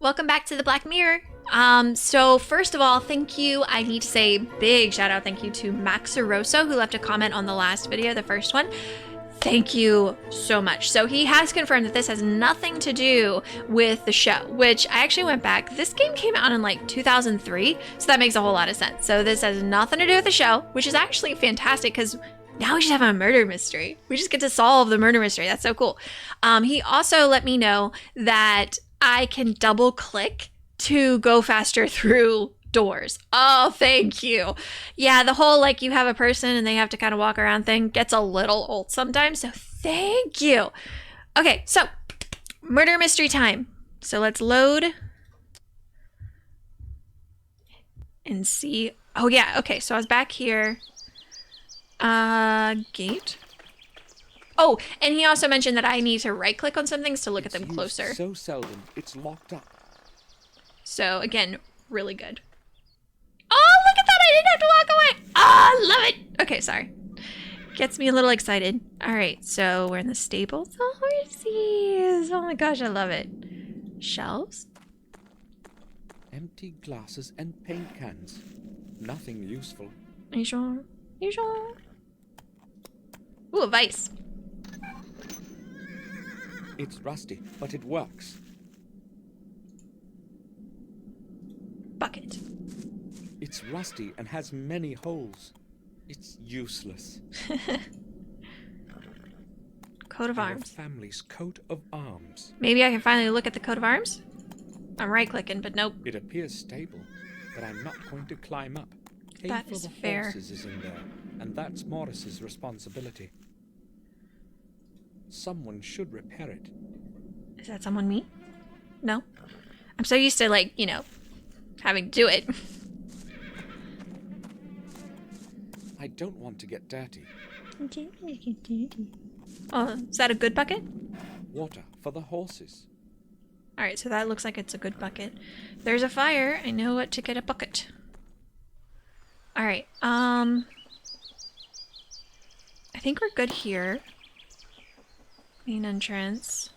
Welcome back to the Black Mirror. So first of all, thank you. I need to say big shout out thank you to Max Rosso, who left a comment on the last video, the first one. Thank you so much. So he has confirmed that this has nothing to do with the show, which I actually went back. This game came out in like 2003, so that makes a whole lot of sense. So this has nothing to do with the show, which is actually fantastic because now we just have a murder mystery. We just get to solve the murder mystery. That's so cool. He also let me know that I can double click to go faster through doors. Oh, thank you. Yeah, the whole like you have a person and they have to kind of walk around thing gets a little old sometimes. So thank you. Okay, so murder mystery time. So let's load and see. Oh yeah, okay. So I was back here. Gate. Oh, and he also mentioned that I need to right click on some things to look at them closer. So seldom, it's locked up. So again, really good. Oh, look at that! I didn't have to walk away. Oh, I love it. Okay, sorry. Gets me a little excited. All right, so we're in the stables. Oh, horses! Oh my gosh, I love it. Shelves. Empty glasses and paint cans. Nothing useful. Are you sure? Are you sure? Ooh, a vice. It's rusty, but it works. Bucket. It's rusty and has many holes. It's useless. Coat of Our arms. family's coat of arms. Maybe I can finally look at the coat of arms? I'm right clicking, but nope. It appears stable, but I'm not going to climb up. Hay That for is the fair. horses is in there, and that's Morris's responsibility. Someone should repair it. Is that someone me? No? I'm so used to, like, you know, having to do it. I don't want to get dirty. Oh, is that a good bucket? Water for the horses. Alright, so that looks like it's a good bucket. There's a fire. I know what to get a bucket. Alright, I think we're good here. Main entrance.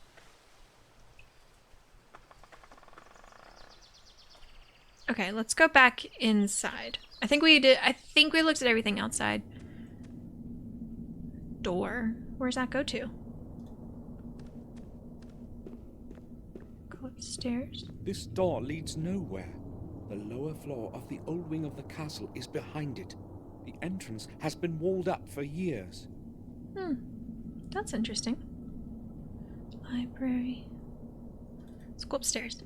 Okay, let's go back inside. I think we looked at everything outside. Door. Where's that go to? Go upstairs. This door leads nowhere. The lower floor of the old wing of the castle is behind it. The entrance has been walled up for years. That's interesting. Library. Let's go upstairs.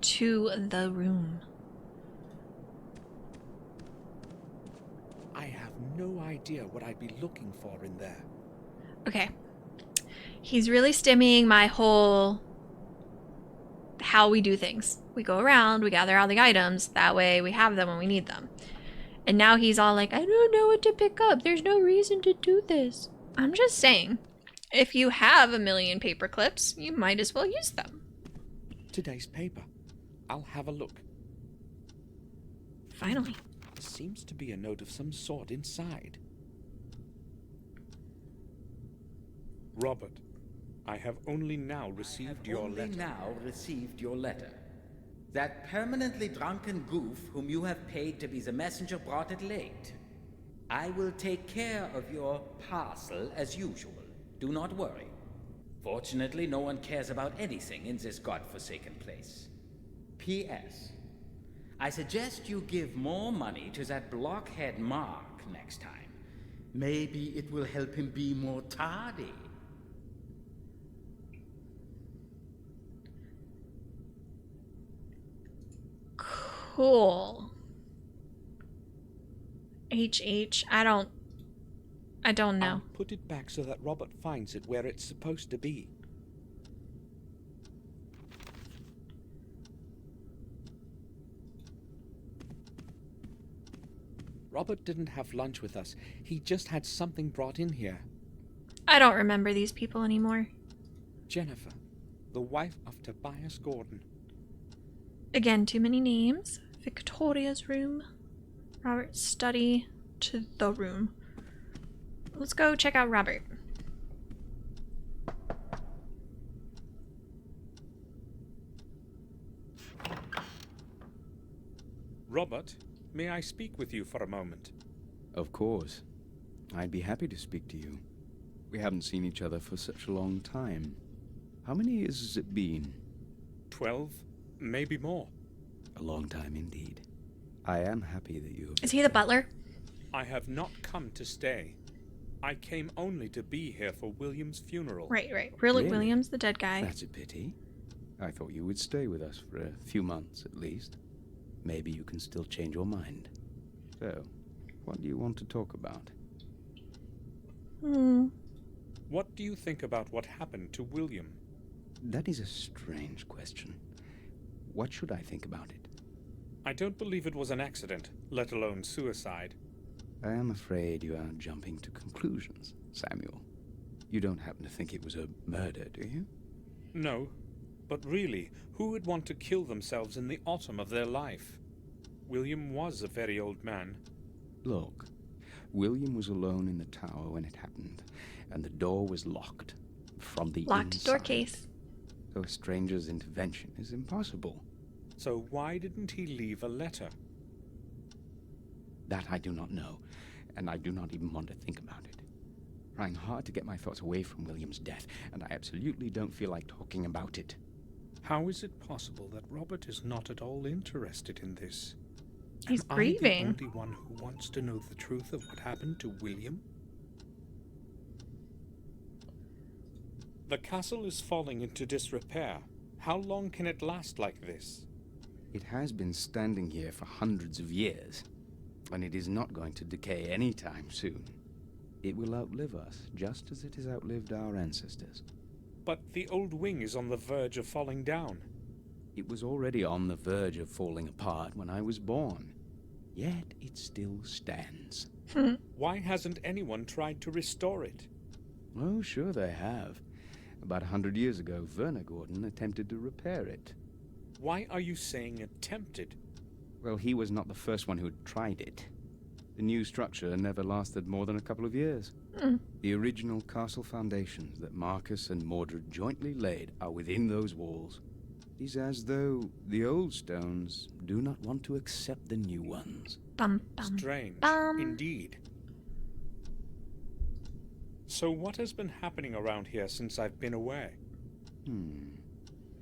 To the room. I have no idea what I'd be looking for in there. Okay. He's really stemming my whole how we do things. We go around, we gather all the items, that way we have them when we need them. And now he's all like, I don't know what to pick up. There's no reason to do this. I'm just saying, if you have a million paper clips, you might as well use them. Today's paper. I'll have a look. Finally. There seems to be a note of some sort inside. Robert, I have only now received your letter. That permanently drunken goof whom you have paid to be the messenger brought it late. I will take care of your parcel as usual. Do not worry. Fortunately, no one cares about anything in this godforsaken place. P.S. I suggest you give more money to that blockhead Mark next time. Maybe it will help him be more tardy. Cool. HH. I don't know. I'll put it back so that Robert finds it where it's supposed to be. Robert didn't have lunch with us. He just had something brought in here. I don't remember these people anymore. Jennifer, the wife of Tobias Gordon. Again, too many names. Victoria's room. Robert's study. To the room. Let's go check out Robert. Robert, may I speak with you for a moment? Of course. I'd be happy to speak to you. We haven't seen each other for such a long time. How many years has it been? 12, maybe more. A long time indeed. I am happy that you have... Is he the butler? I have not come to stay. I came only to be here for William's funeral. Right. Really, Really? Williams, the dead guy. That's a pity. I thought you would stay with us for a few months at least. Maybe you can still change your mind. So, what do you want to talk about? What do you think about what happened to William? That is a strange question. What should I think about it? I don't believe it was an accident, let alone suicide. I am afraid you are jumping to conclusions, Samuel. You don't happen to think it was a murder, do you? No, but really, who would want to kill themselves in the autumn of their life? William was a very old man. Look, William was alone in the tower when it happened, and the door was locked from the Locked inside. door case. So a stranger's intervention is impossible. So why didn't he leave a letter? That I do not know, and I do not even want to think about it. Trying hard to get my thoughts away from William's death, and I absolutely don't feel like talking about it. How is it possible that Robert is not at all interested in this? He's Am grieving. I the only one who wants to know the truth of what happened to William? The castle is falling into disrepair. How long can it last like this? It has been standing here for hundreds of years, and it is not going to decay anytime soon. It will outlive us, just as it has outlived our ancestors. But the old wing is on the verge of falling down. It was already on the verge of falling apart when I was born. Yet it still stands. Why hasn't anyone tried to restore it? Oh, sure they have. About 100 years ago, Werner Gordon attempted to repair it. Why are you saying attempted? Well, he was not the first one who had tried it. The new structure never lasted more than a couple of years. The original castle foundations that Marcus and Mordred jointly laid are within those walls. It is as though the old stones do not want to accept the new ones. Bum, bum, Strange, bum. indeed. So what has been happening around here since I've been away?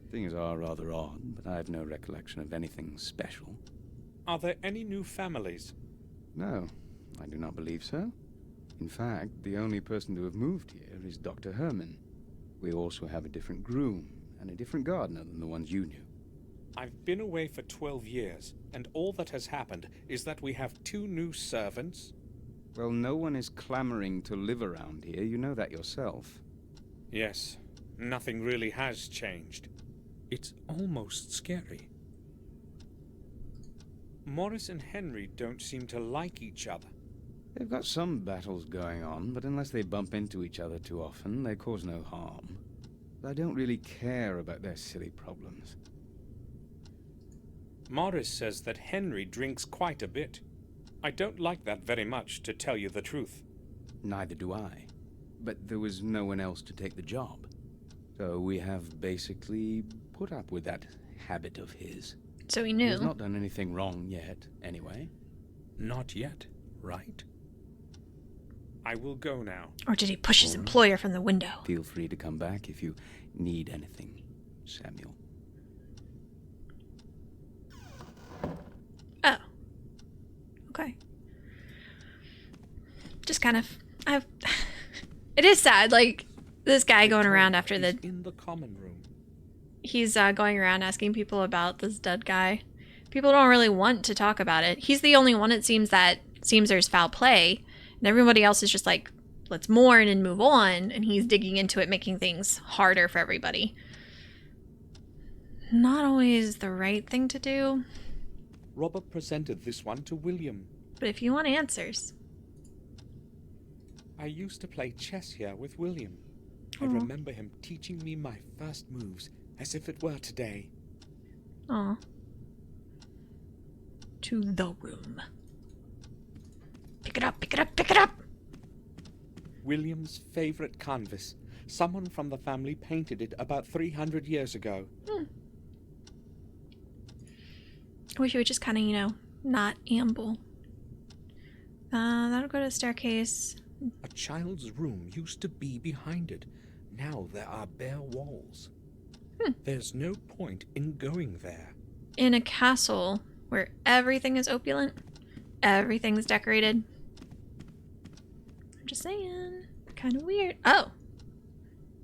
Things are rather odd, but I have no recollection of anything special. Are there any new families? No, I do not believe so. In fact, the only person to have moved here is Dr. Herman. We also have a different groom and a different gardener than the ones you knew. I've been away for 12 years, and all that has happened is that we have 2 new servants. Well, no one is clamoring to live around here. You know that yourself. Yes, nothing really has changed. It's almost scary. Morris and Henry don't seem to like each other. They've got some battles going on, but unless they bump into each other too often, they cause no harm. I don't really care about their silly problems. Morris says that Henry drinks quite a bit. I don't like that very much, to tell you the truth. Neither do I. But there was no one else to take the job. So we have basically put up with that habit of his. So he He has knew. not done anything wrong yet, anyway. Not yet, right? I will go now. Or did he push his employer from the window? Feel free to come back if you need anything, Samuel. Oh. Okay. Just kind of... It is sad, like, this guy going around after He's the... in the common room. He's going around asking people about this dead guy. People don't really want to talk about it. He's the only one, it seems, that seems there's foul play. And everybody else is just like, let's mourn and move on. And he's digging into it, making things harder for everybody. Not always the right thing to do. Robert presented this one to William. But if you want answers... I used to play chess here with William. I remember him teaching me my first moves, as if it were today. Aw. To the room. Pick it up, pick it up, pick it up! William's favorite canvas. Someone from the family painted it about 300 years ago. I wish you would just kind of, not amble. That'll go to the staircase. A child's room used to be behind it. Now there are bare walls. There's no point in going there. In a castle where everything is opulent, everything's decorated. I'm just saying. Kind of weird. Oh.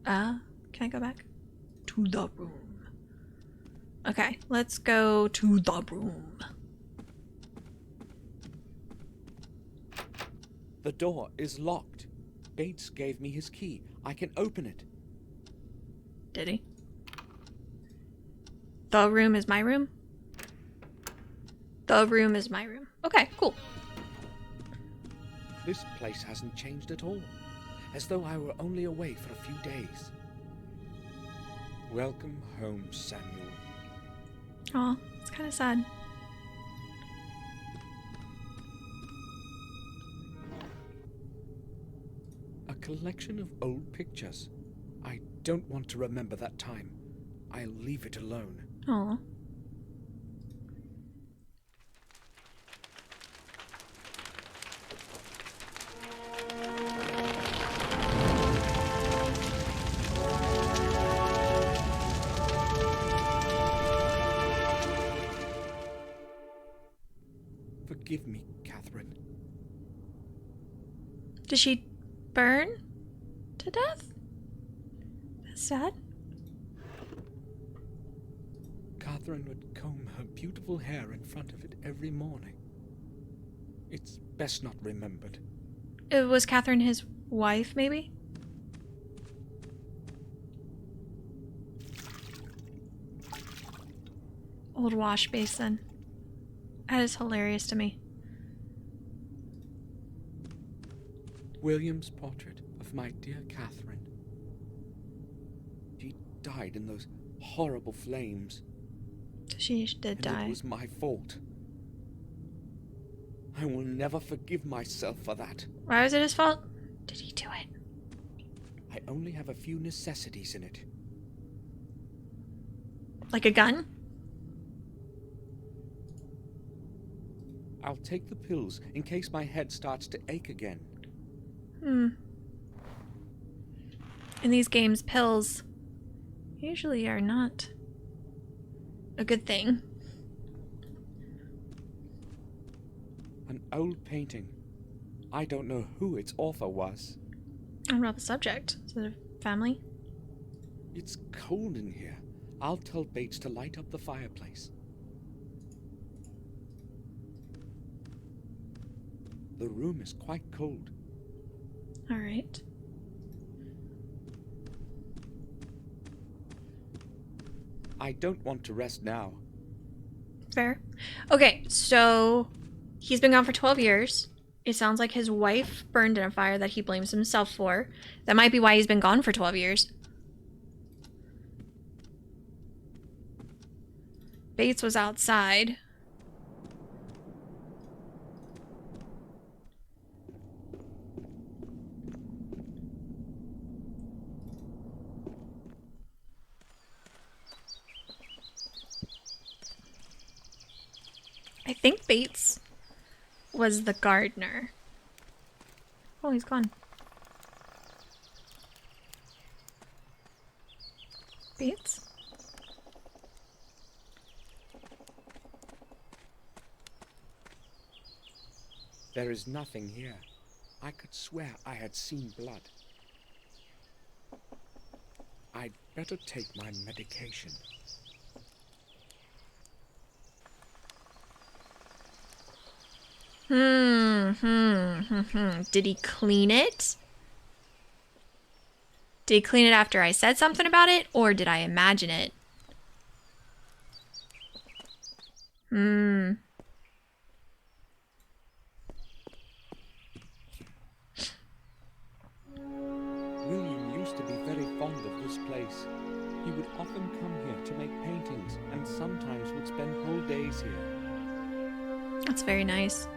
Can I go back? To the room. Okay, let's go to the room. The door is locked. Bates gave me his key. I can open it. Did he? The room is my room? The room is my room. Okay, cool. This place hasn't changed at all. As though I were only away for a few days. Welcome home, Samuel. Aw, it's kind of sad. A collection of old pictures. I don't want to remember that time. I'll leave it alone. Aw. Forgive me, Catherine. Did she burn to death? That's sad. Catherine would comb her beautiful hair in front of it every morning. It's best not remembered. Was Catherine his wife, maybe? Old wash basin. That is hilarious to me. William's portrait of my dear Catherine. She died in those horrible flames. She did And die. it was my fault. I will never forgive myself for that. Why was it his fault? Did he do it? I only have a few necessities in it. Like a gun? I'll take the pills in case my head starts to ache again. In these games, pills usually are not a good thing. An old painting. I don't know who its author was. I don't know the subject. Is it a family? It's cold in here. I'll tell Bates to light up the fireplace. The room is quite cold. All right. I don't want to rest now. Fair. Okay, so he's been gone for 12 years. It sounds like his wife burned in a fire that he blames himself for. That might be why he's been gone for 12 years. Bates was outside. I think Bates was the gardener. Oh, he's gone. Bates? There is nothing here. I could swear I had seen blood. I'd better take my medication. Did he clean it? Did he clean it after I said something about it, or did I imagine it? William used to be very fond of this place. He would often come here to make paintings and sometimes would spend whole days here. That's very nice.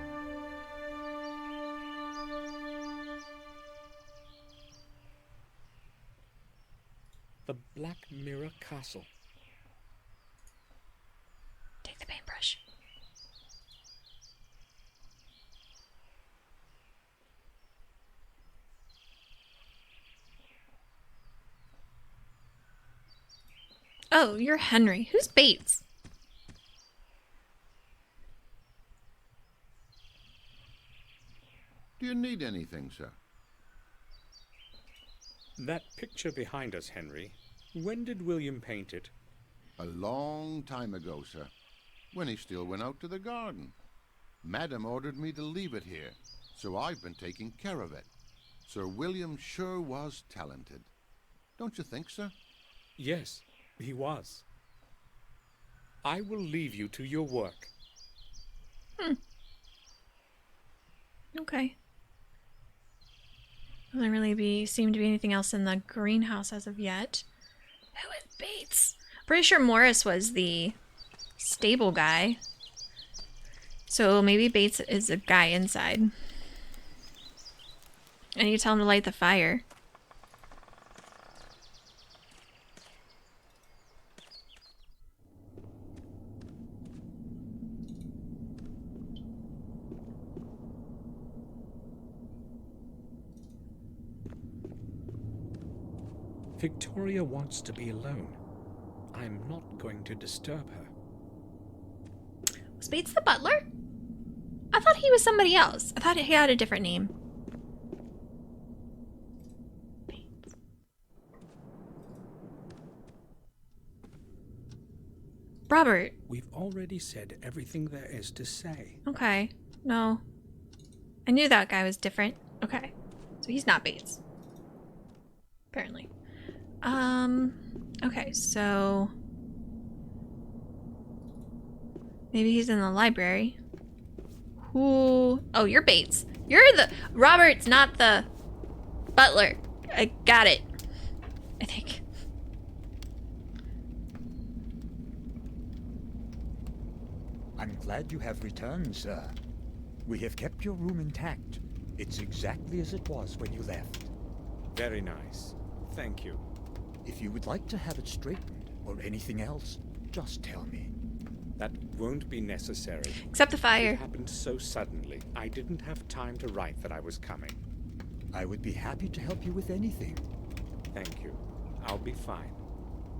The Black Mirror Castle. Take the paintbrush. Oh, you're Henry. Who's Bates? Do you need anything, sir? That picture behind us, Henry. When did William paint it? A long time ago, sir. When he still went out to the garden. Madam ordered me to leave it here, so I've been taking care of it. Sir William sure was talented. Don't you think, sir? Yes, he was. I will leave you to your work. Okay. Doesn't really seem to be anything else in the greenhouse as of yet. Who is Bates? Pretty sure Morris was the stable guy. So maybe Bates is a guy inside. And you tell him to light the fire. Victoria wants to be alone. I'm not going to disturb her. Was Bates the butler? I thought he was somebody else. I thought he had a different name. Bates. Robert. We've already said everything there is to say. Okay. No. I knew that guy was different. Okay. So he's not Bates. Apparently. Okay, so maybe he's in the library. Who? Oh, you're Bates. You're the Robert's not the butler. I got it. I think. I'm glad you have returned, sir. We have kept your room intact. It's exactly as it was when you left. Very nice. Thank you. If you would like to have it straightened or anything else, just tell me. That won't be necessary. Except the It fire. happened so suddenly. I didn't have time to write that I was coming. I would be happy to help you with anything. Thank you. I'll be fine.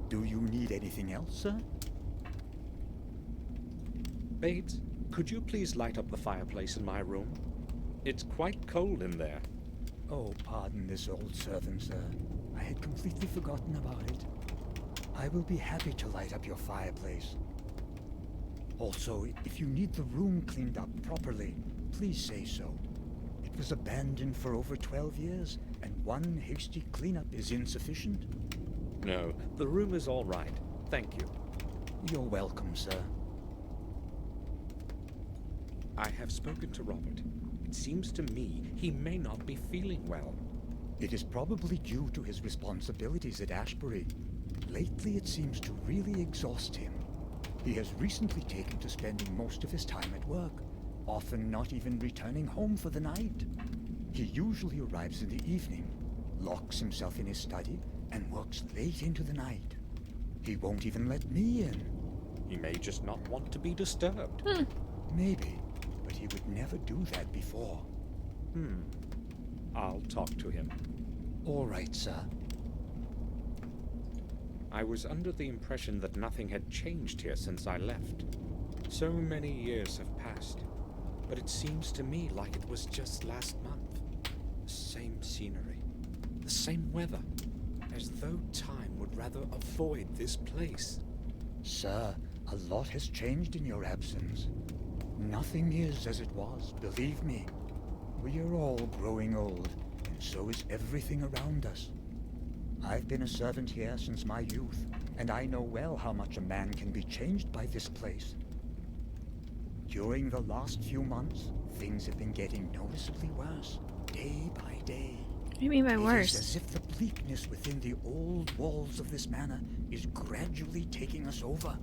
Do you need anything else, sir? Bates, could you please light up the fireplace in my room? It's quite cold in there. Oh, pardon this old servant, sir. I had completely forgotten about it. I will be happy to light up your fireplace. Also, if you need the room cleaned up properly, please say so. It was abandoned for over 12 years, and one hasty cleanup is insufficient. No, the room is all right. Thank you. You're welcome, sir. I have spoken to Robert. It seems to me he may not be feeling well. It is probably due to his responsibilities at Ashbury. Lately, it seems to really exhaust him. He has recently taken to spending most of his time at work, often not even returning home for the night. He usually arrives in the evening, locks himself in his study, and works late into the night. He won't even let me in. He may just not want to be disturbed. Maybe, but he would never do that before. I'll talk to him. All right, sir. I was under the impression that nothing had changed here since I left. So many years have passed, but it seems to me like it was just last month. The same scenery, the same weather, as though time would rather avoid this place. Sir, a lot has changed in your absence. Nothing is as it was, believe me. We are all growing old, and so is everything around us. I've been a servant here since my youth, and I know well how much a man can be changed by this place. During the last few months, things have been getting noticeably worse, day by day. What do you mean by It is worse? as if the bleakness within the old walls of this manor is gradually taking us over.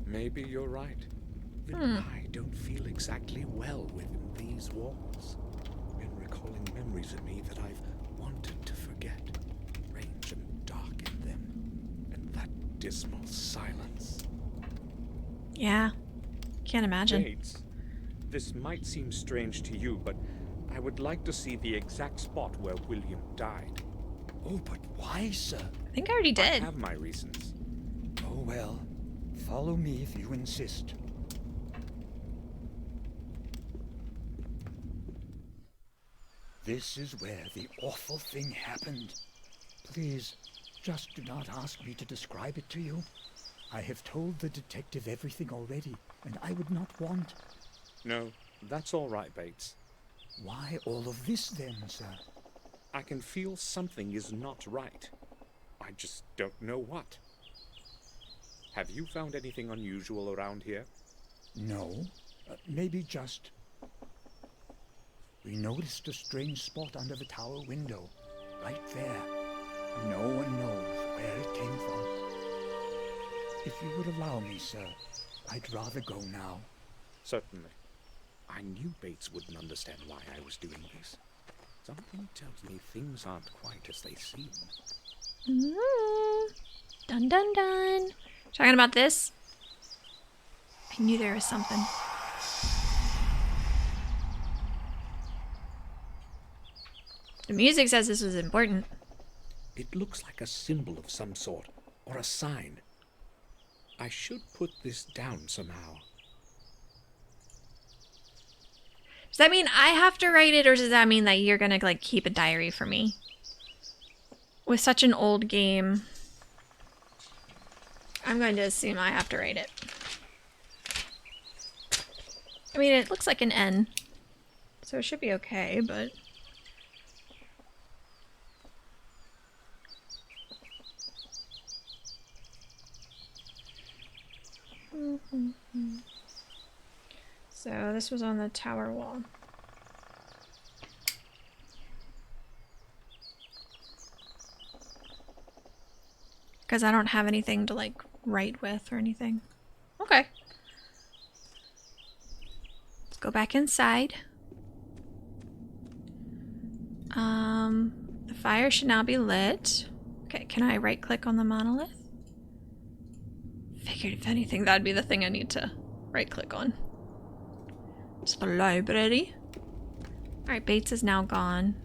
Maybe you're right. Even I don't feel exactly well within these walls. Been recalling memories of me that I've wanted to forget. Strange and dark in them. And that dismal silence. Yeah. Can't imagine. Bates, this might seem strange to you, but I would like to see the exact spot where William died. Oh, but why, sir? I think I already I did. have my reasons. Oh, well. Follow me if you insist. This is where the awful thing happened. Please, just do not ask me to describe it to you. I have told the detective everything already, and I would not want... No, that's all right, Bates. Why all of this then, sir? I can feel something is not right. I just don't know what. Have you found anything unusual around here? No, maybe just... We noticed a strange spot under the tower window, right there. No one knows where it came from. If you would allow me, sir, I'd rather go now. Certainly. I knew Bates wouldn't understand why I was doing this. Something tells me things aren't quite as they seem. Dun dun dun. Talking about this? I knew there was something. The music says this was important. It looks like a symbol of some sort, or a sign. I should put this down somehow. Does that mean I have to write it, or does that mean that you're gonna like keep a diary for me? With such an old game, I'm going to assume I have to write it. I mean, it looks like an N, so it should be okay, but... So this was on the tower wall. Because I don't have anything to like write with or anything. Okay. Let's go back inside. The fire should now be lit. Okay, can I right click on the monolith? Figured if anything that'd be the thing I need to right click on. It's the library. Alright, Bates is now gone.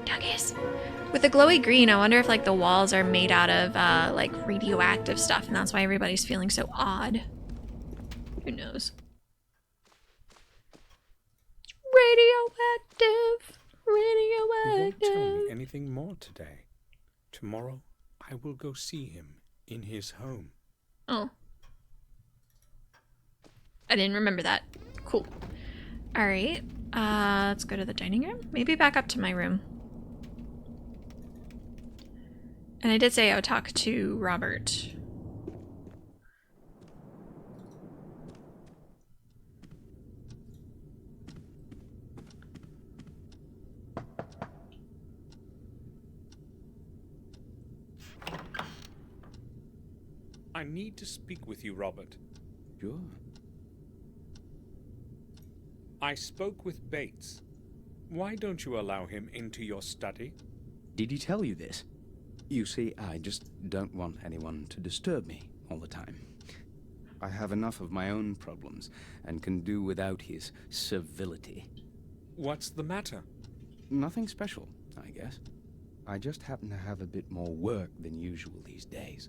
Duggies. With the glowy green, I wonder if like the walls are made out of like radioactive stuff and that's why everybody's feeling so odd. Who knows? Radioactive. You won't tell me Radioactive. anything more today. Tomorrow, I will go see him in his home. Oh. I didn't remember that. Cool. Alright. Let's go to the dining room. Maybe back up to my room. And I did say I would talk to Robert. I need to speak with you, Robert. Sure. I spoke with Bates. Why don't you allow him into your study? Did he tell you this? You see, I just don't want anyone to disturb me all the time. I have enough of my own problems and can do without his servility. What's the matter? Nothing special, I guess. I just happen to have a bit more work than usual these days.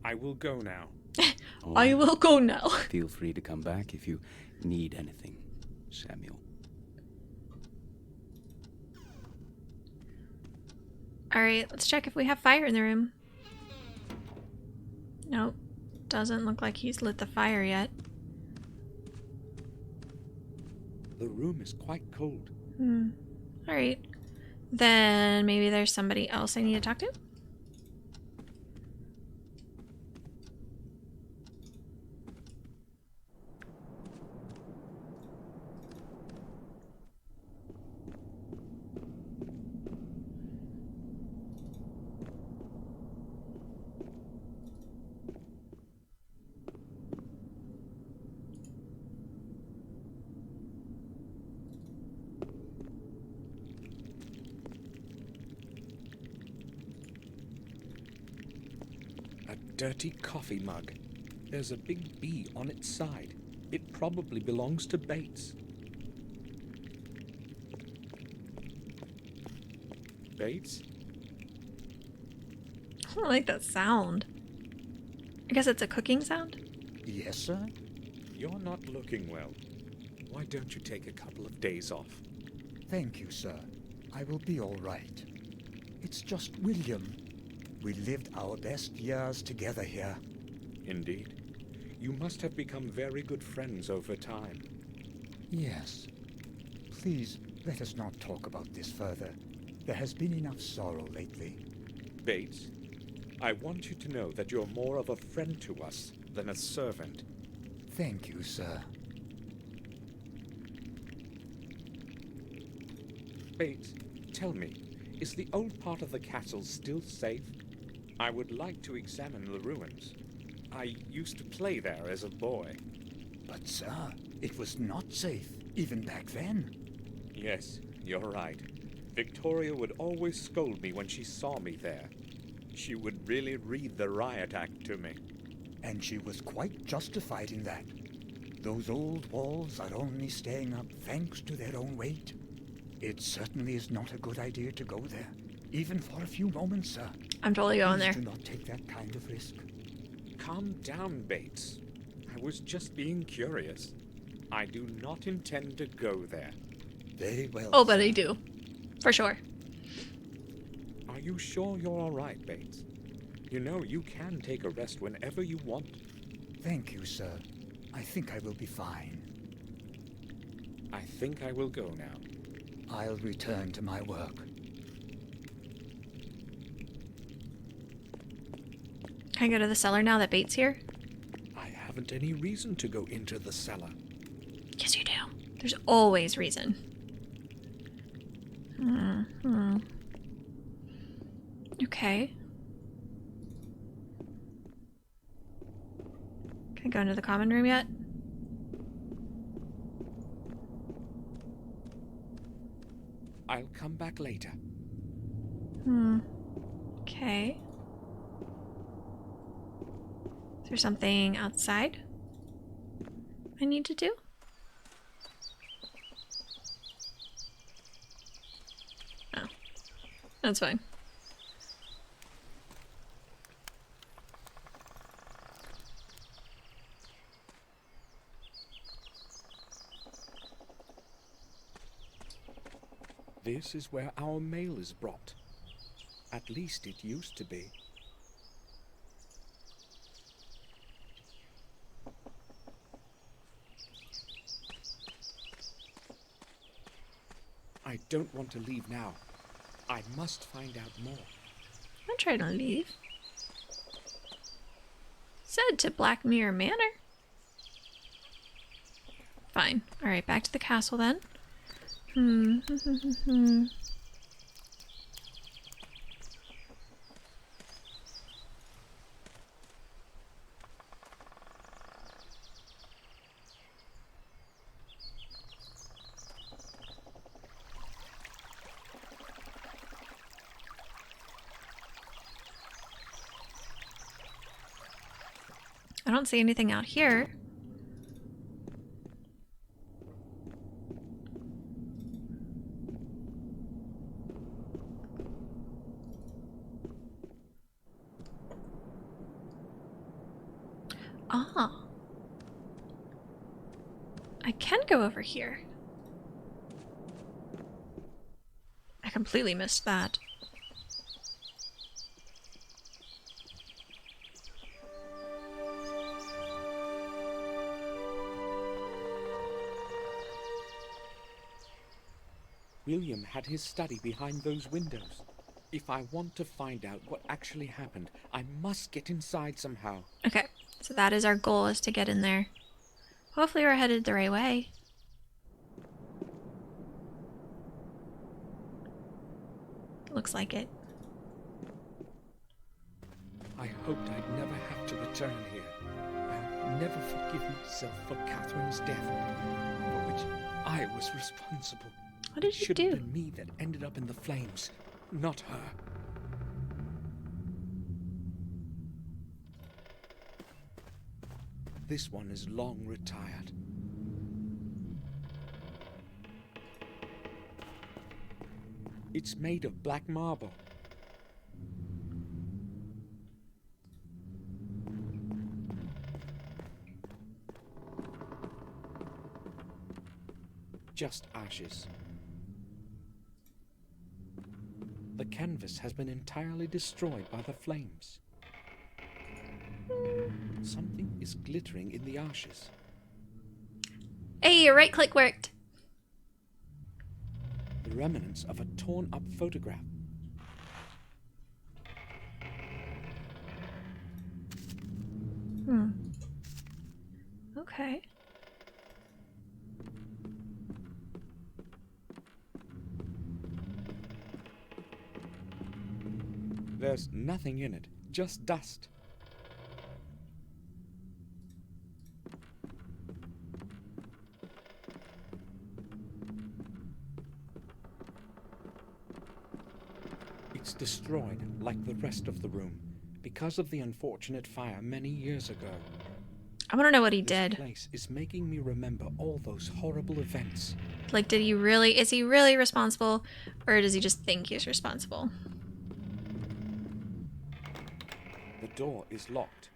I will go now. I will go now. Feel free to come back if you need anything, Samuel. Alright, let's check if we have fire in the room. Nope. Doesn't look like he's lit the fire yet. The room is quite cold. Alright. Then maybe there's somebody else I need to talk to? dirty coffee mug. There's a big B on its side. It probably belongs to Bates. Bates? I don't like that sound. I guess it's a cooking sound? Yes, sir? You're not looking well. Why don't you take a couple of days off? Thank you, sir. I will be all right. It's just William. We lived our best years together here. Indeed. You must have become very good friends over time. Yes. Please, let us not talk about this further. There has been enough sorrow lately. Bates, I want you to know that you're more of a friend to us than a servant. Thank you, sir. Bates, tell me, is the old part of the castle still safe? I would like to examine the ruins. I used to play there as a boy. But, sir, it was not safe, even back then. Yes, you're right. Victoria would always scold me when she saw me there. She would really read the riot act to me. And she was quite justified in that. Those old walls are only staying up thanks to their own weight. It certainly is not a good idea to go there, even for a few moments, sir. I'm totally going Please there. do not take that kind of risk. Calm down, Bates. I was just being curious. I do not intend to go there. Very well. Oh, but sir. I do. For sure. Are you sure you're all right, Bates? You know, you can take a rest whenever you want. Thank you, sir. I think I will be fine. I think I will go now. I'll return to my work. Can I go to the cellar now that Bates here? I haven't any reason to go into the cellar. Yes, you do. There's always reason. Okay. Can I go into the common room yet? I'll come back later. Okay. Is there something outside I need to do? Oh. That's fine. This is where our mail is brought. At least it used to be. I don't want to leave now. I must find out more. I'm trying to leave. Said to Black Mirror Manor. Fine. Alright, back to the castle then. I don't see anything out here. Ah. I can go over here. I completely missed that. William had his study behind those windows. If I want to find out what actually happened, I must get inside somehow. Okay, so that is our goal, is to get in there. Hopefully we're headed the right way. Looks like it. I hoped I'd never have to return here. I'll never forgive myself for Catherine's death, for which I was responsible. What did you Should do? have been me that ended up in the flames, not her. This one is long retired. It's made of black marble. Just ashes. The canvas has been entirely destroyed by the flames. Something is glittering in the ashes. Hey, your right click worked. The remnants of a torn-up photograph. Okay. There's nothing in it, just dust. It's destroyed like the rest of the room because of the unfortunate fire many years ago. I want to know what he This did. place is making me remember all those horrible events. Like, is he really responsible, or does he just think he's responsible? The door is locked.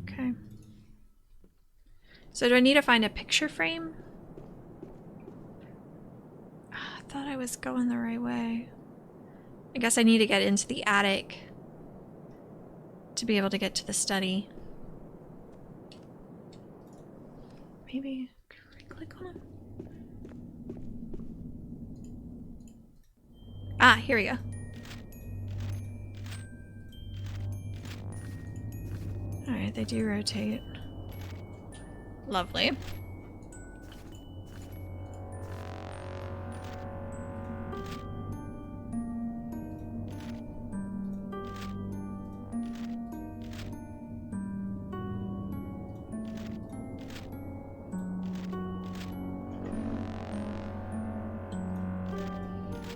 Okay. So do I need to find a picture frame? I thought I was going the right way. I guess I need to get into the attic to be able to get to the study. Maybe click on it. Ah, here we go. Alright, they do rotate. Lovely.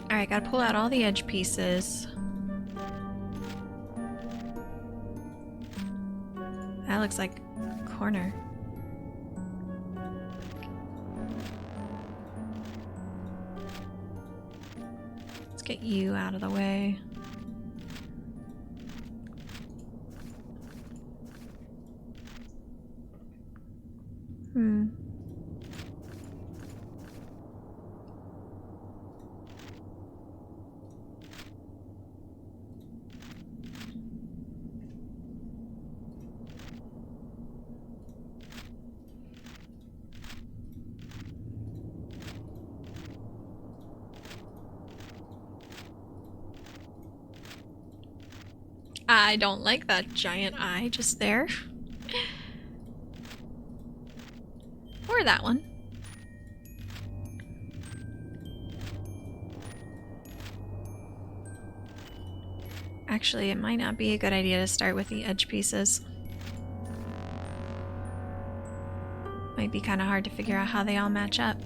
Alright, gotta pull out all the edge pieces. That looks like a corner. Let's get you out of the way. I don't like that giant eye just there. Or that one. Actually, it might not be a good idea to start with the edge pieces. Might be kind of hard to figure out how they all match up.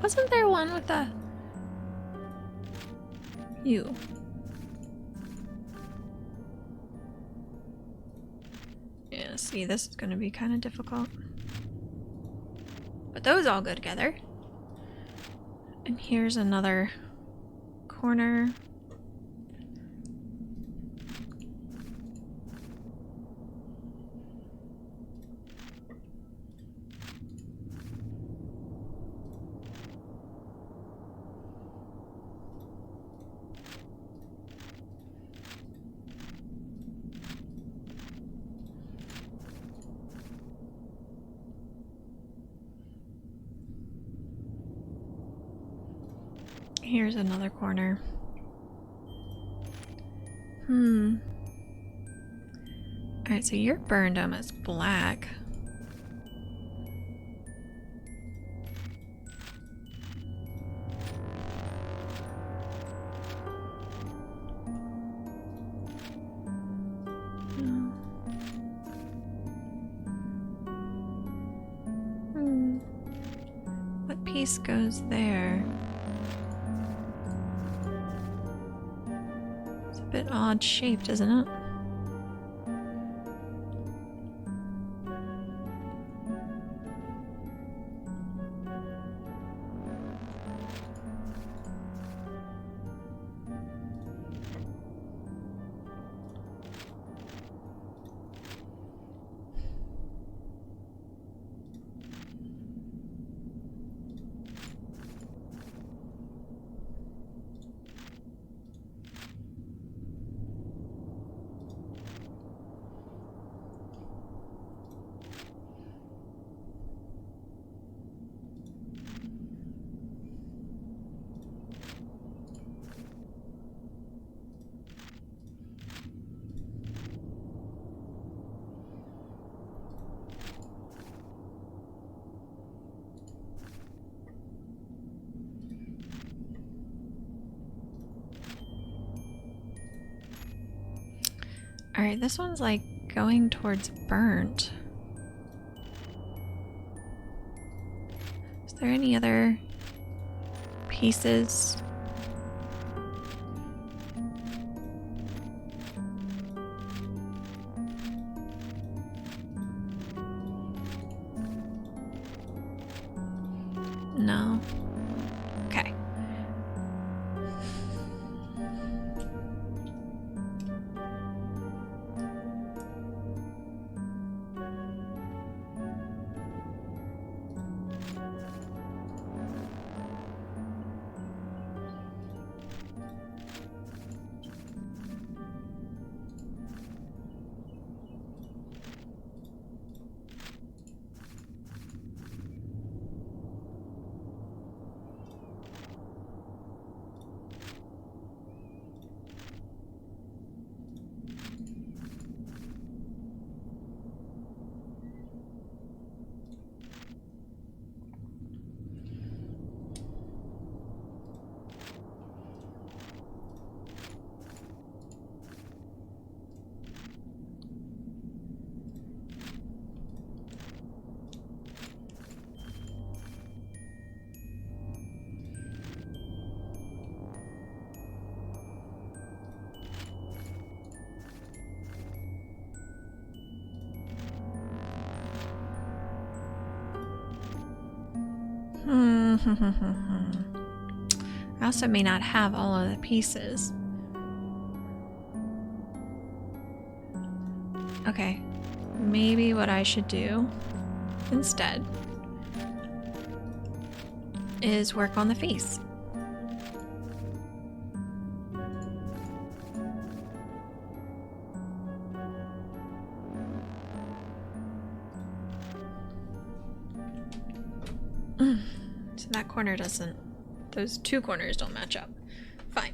Wasn't there one with a... you? Yeah, see, this is gonna be kind of difficult. But those all go together. And here's another corner. Here's another corner. Alright, so you're burned almost black. piece goes there. It's a bit odd shaped, isn't it? Alright, this one's like going towards burnt. Is there any other pieces? No. Okay. I also may not have all of the pieces. Okay, maybe what I should do instead is work on the face. So that corner doesn't, those two corners don't match up. Fine.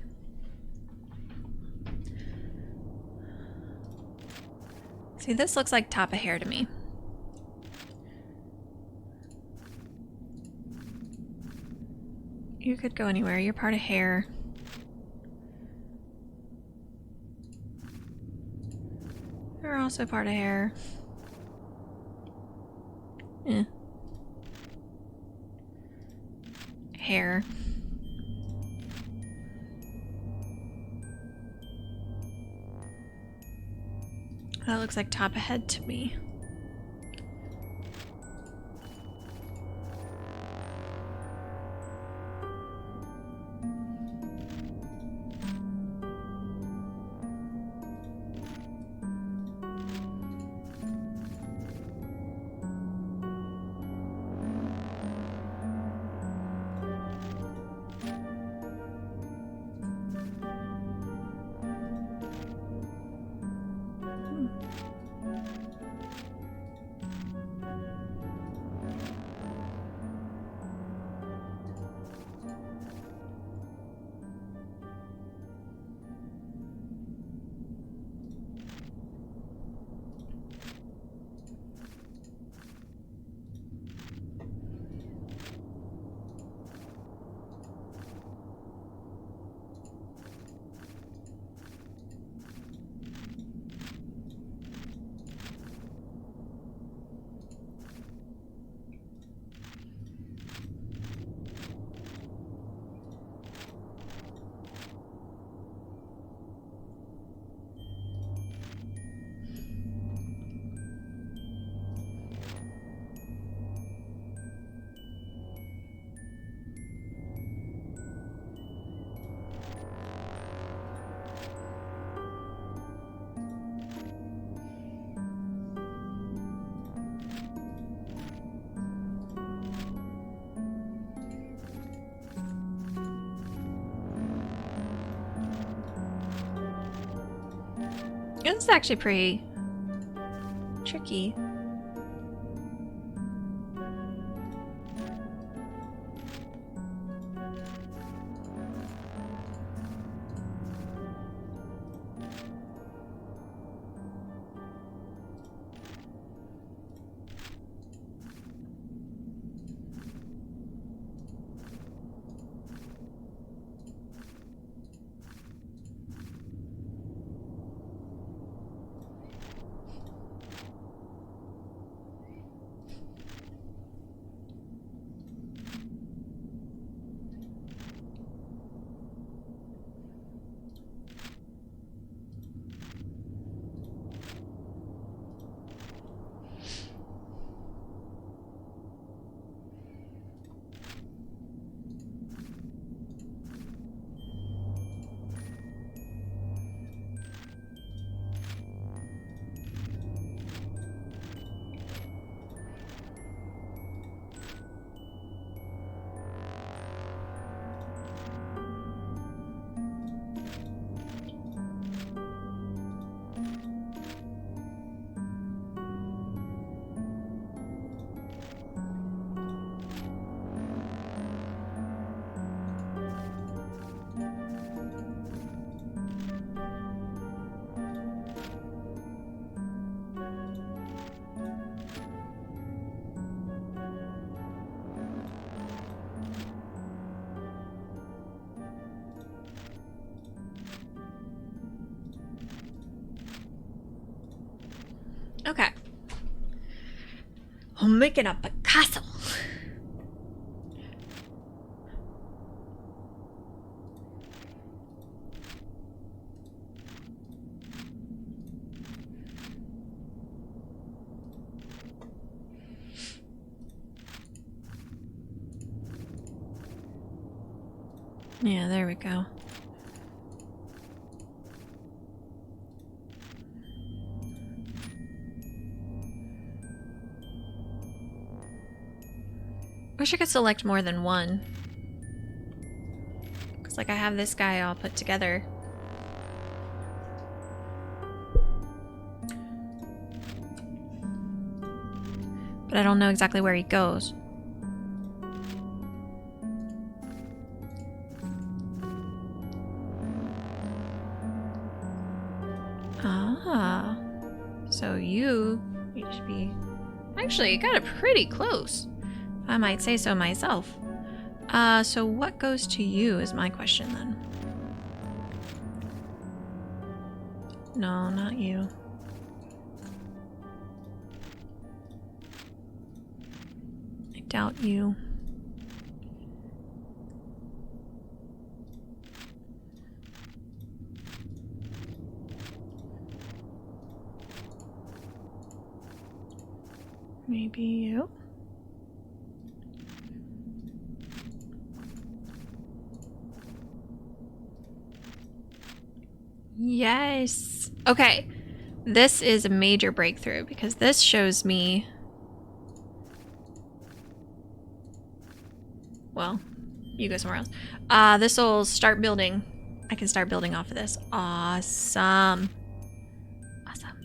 See, this looks like top of hair to me. You could go anywhere. You're part of hair. You're also part of hair. Eh. Hair. That looks like top of head to me. This is actually pretty tricky. Okay. I'm making up a castle. Yeah, there we go. Wish I could select more than one. Because, like, I have this guy all put together. But I don't know exactly where he goes. Ah. So you should be... Actually, you got it pretty close. I might say so myself. So what goes to you is my question then. No, not you. I doubt you. Maybe you? Yes. Okay. This is a major breakthrough because this shows me... Well, you go somewhere else. This will start building. I can start building off of this. Awesome. Awesome.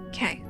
Okay.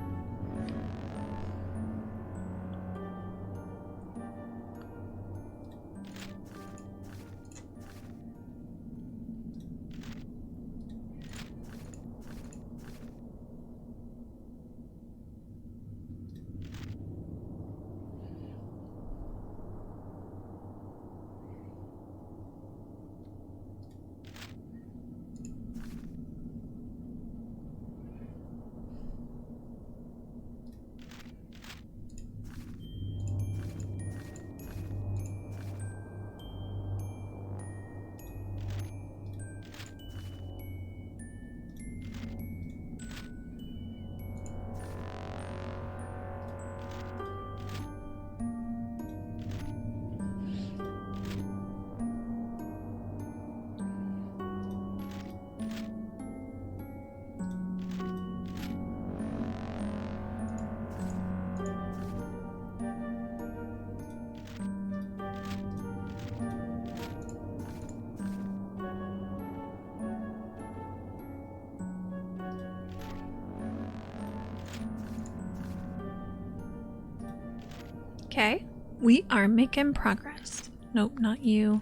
Okay. We are making progress. Nope, not you.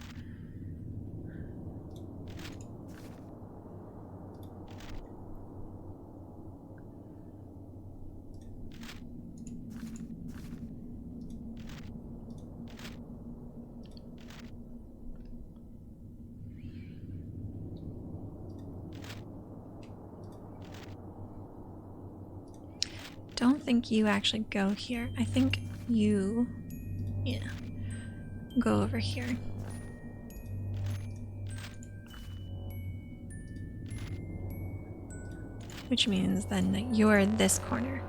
Don't think you actually go here. I think you, yeah, go over here. Which means then that you're this corner.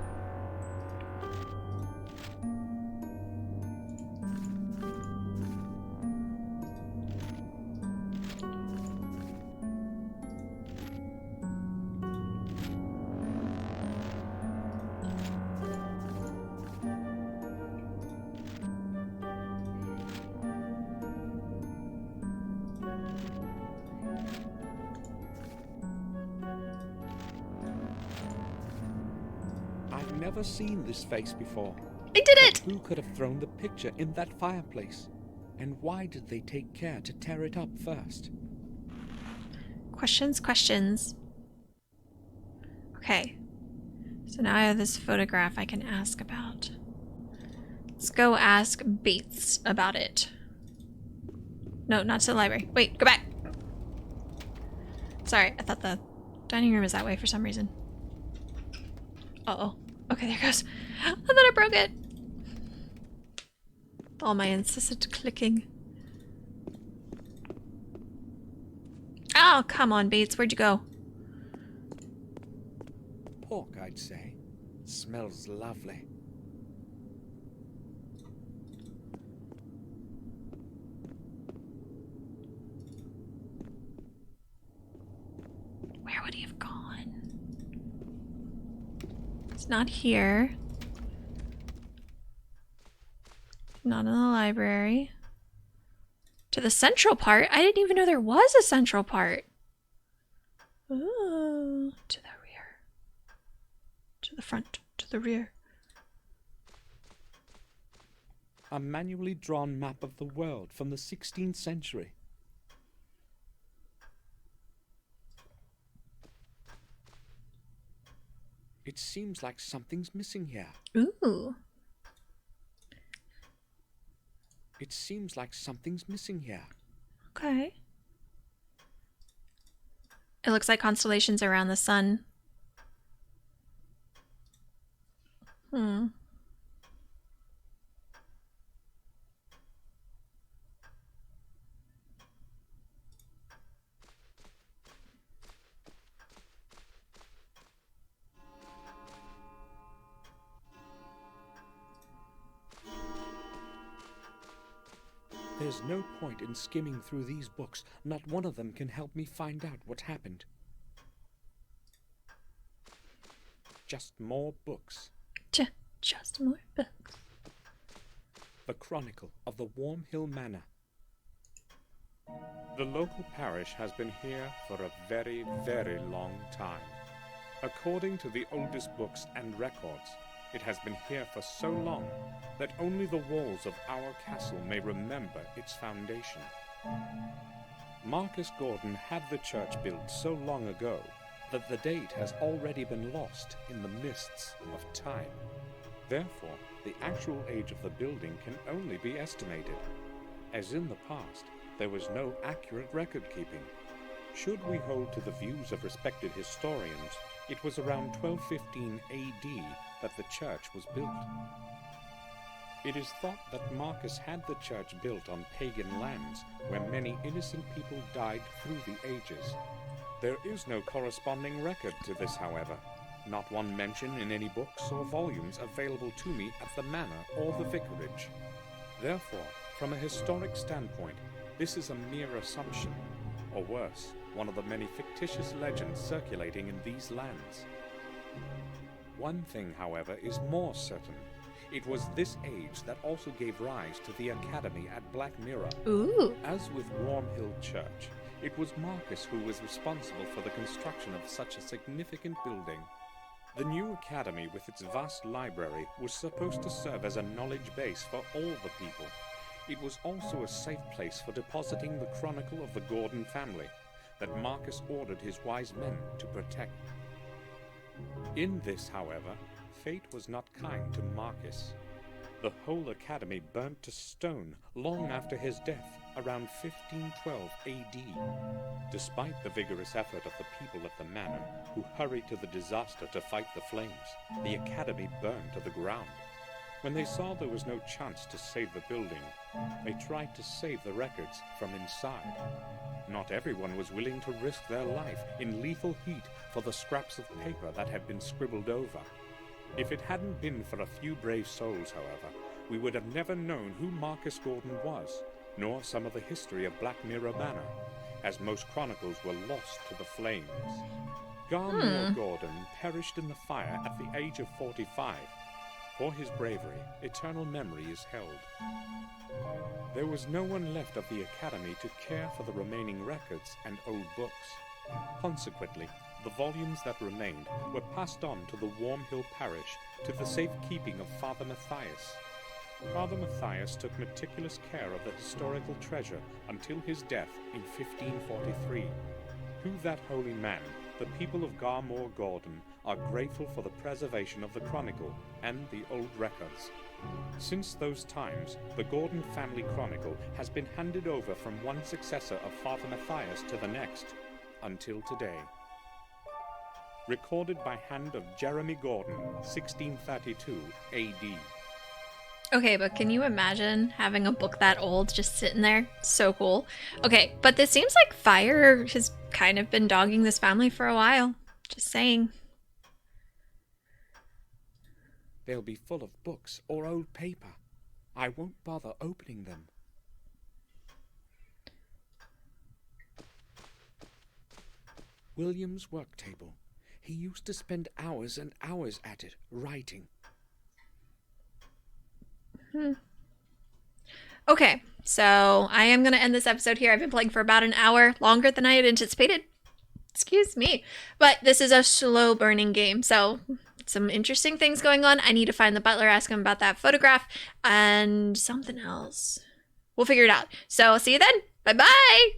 I've never seen this face before. I did But it! who could have thrown the picture in that fireplace? And why did they take care to tear it up first? Questions, questions. Okay. So now I have this photograph I can ask about. Let's go ask Bates about it. No, not to the library. Wait, go back. Sorry, I thought the dining room was that way for some reason. Uh-oh. Okay, there it goes. I thought I broke it. All my incessant clicking. Oh, come on, Bates. Where'd you go? Pork, I'd say. Smells lovely. Where would he have gone? It's not here. Not in the library. To the central part? I didn't even know there was a central part. Ooh, to the rear. To the front. To the rear. A manually drawn map of the world from the 16th century. It seems like something's missing here. Ooh. It seems like something's missing here. Okay. It looks like constellations around the sun. Hmm. There's no point in skimming through these books. Not one of them can help me find out what happened. Just more books. Just more books. The Chronicle of the Warm Hill Manor. The local parish has been here for a very, very long time. According to the oldest books and records, it has been here for so long that only the walls of our castle may remember its foundation. Marcus Gordon had the church built so long ago that the date has already been lost in the mists of time. Therefore, the actual age of the building can only be estimated. As in the past, there was no accurate record keeping. Should we hold to the views of respected historians, it was around 1215 AD that the church was built. It is thought that Marcus had the church built on pagan lands, where many innocent people died through the ages. There is no corresponding record to this, however. Not one mention in any books or volumes available to me at the manor or the vicarage. Therefore, from a historic standpoint, this is a mere assumption, or worse, one of the many fictitious legends circulating in these lands. One thing, however, is more certain. It was this age that also gave rise to the academy at Black Mirror. Ooh. As with Warm Hill Church, it was Marcus who was responsible for the construction of such a significant building. The new academy, with its vast library, was supposed to serve as a knowledge base for all the people. It was also a safe place for depositing the chronicle of the Gordon family that Marcus ordered his wise men to protect. In this, however, fate was not kind to Marcus. The whole academy burnt to stone long after his death, around 1512 AD. Despite the vigorous effort of the people at the manor, who hurried to the disaster to fight the flames, the academy burned to the ground. When they saw there was no chance to save the building, they tried to save the records from inside. Not everyone was willing to risk their life in lethal heat for the scraps of paper that had been scribbled over. If it hadn't been for a few brave souls, however, we would have never known who Marcus Gordon was, nor some of the history of Black Mirror Manor, as most chronicles were lost to the flames. Garmore Gordon perished in the fire at the age of 45. For his bravery, eternal memory is held. There was no one left of the academy to care for the remaining records and old books. Consequently, the volumes that remained were passed on to the Warm Hill Parish to the safekeeping of Father Matthias. Father Matthias took meticulous care of the historical treasure until his death in 1543. To that holy man, the people of Garmore Gordon are grateful for the preservation of the chronicle and the old records. Since those times, the Gordon family chronicle has been handed over from one successor of Father Matthias to the next, until today. Recorded by hand of Jeremy Gordon, 1632 AD. Okay, but can you imagine having a book that old just sitting there? So cool. Okay, but this seems like fire has kind of been dogging this family for a while. Just saying. They'll be full of books or old paper. I won't bother opening them. William's work table. He used to spend hours and hours at it, writing. Okay, so I am going to end this episode here. I've been playing for about an hour, longer than I had anticipated. Excuse me. But this is a slow burning game, so some interesting things going on. I need to find the butler, ask him about that photograph, and something else. We'll figure it out. So see you then. Bye-bye.